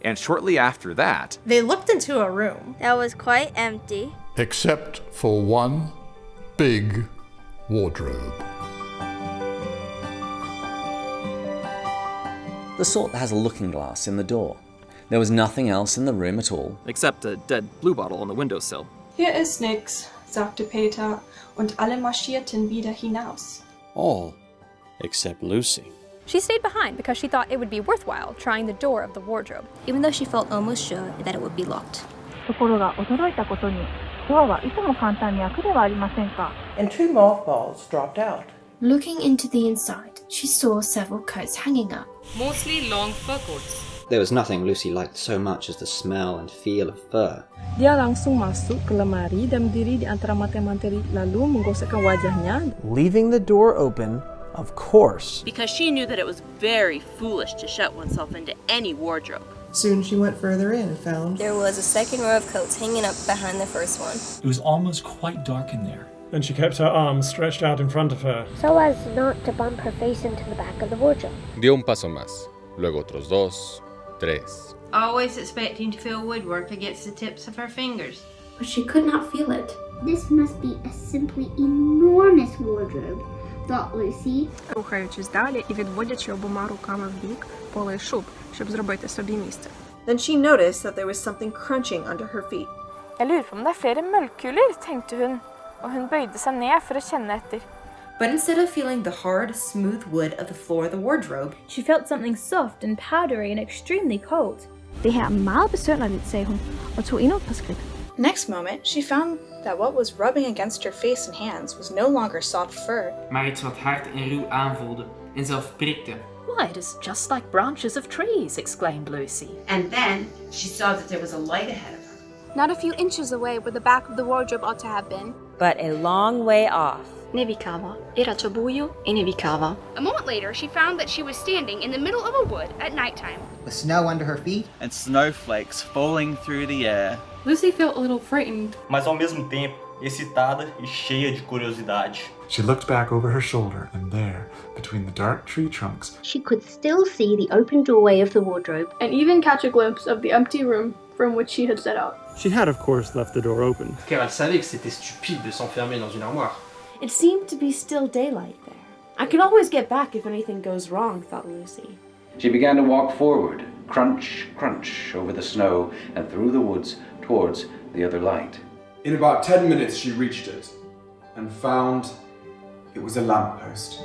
And shortly after that, they looked into a room that was quite empty, except for one big wardrobe. The sort that has a looking glass in the door. There was nothing else in the room at all. Except a dead blue bottle on the windowsill. Hier ist nix, sagte Peter, und alle marschierten wieder hinaus. All except Lucy. She stayed behind because she thought it would be worthwhile trying the door of the wardrobe, even though she felt almost sure that it would be locked. ところが驚いたことに、ドアはいとも簡単に開くではありませんか。And 2 mothballs dropped out. Looking into the inside, she saw several coats hanging up. Mostly long fur coats. There was nothing Lucy liked so much as the smell and feel of fur. Dia langsung masuk ke lemari dan berdiri di antara materi-materi lalu menggosokkan wajahnya. Leaving the door open, of course. Because she knew that it was very foolish to shut oneself into any wardrobe. Soon she went further in and found there was a second row of coats hanging up behind the first one. It was almost quite dark in there. Then she kept her arms stretched out in front of her, so as not to bump her face into the back of the wardrobe. Dio un paso más, luego otros 2, 3. Always expecting to feel woodwork against the tips of her fingers. But she could not feel it. This must be a simply enormous wardrobe, thought Lucy. Рухаючись далі і відводячи обома руками вбік, поле шуб, щоб зробити собі місце. Then she noticed that there was something crunching under her feet. Jeg lurer på om det er flere møllkuler, tenkte hun, og hun bøyde seg ned for å kjenne etter. But instead of feeling the hard, smooth wood of the floor of the wardrobe, she felt something soft and powdery and extremely cold. Det her er meget besynderligt, sagde hun, og tog endnu et par skridt. Next moment, she found that what was rubbing against her face and hands was no longer soft fur. Maar iets wat hard en ruw aanvoelde en zelf prikte. Why, it is just like branches of trees, exclaimed Lucy. And then she saw that there was a light ahead of her. Not a few inches away where the back of the wardrobe ought to have been, but a long way off. Nevicava. Era buio e nevicava. A moment later, she found that she was standing in the middle of a wood at nighttime. With snow under her feet and snowflakes falling through the air. Lucy felt a little frightened, mas ao mesmo tempo excitada e cheia de curiosidade. She looked back over her shoulder, and there, between the dark tree trunks, she could still see the open doorway of the wardrobe and even catch a glimpse of the empty room from which she had set out. She had, of course, left the door open. Car elle savait que c'était stupide de s'enfermer dans une armoire. It seemed to be still daylight there. I can always get back if anything goes wrong, thought Lucy. She began to walk forward, crunch, crunch, over the snow and through the woods towards the other light. In about 10 minutes she reached it and found it was a lamppost.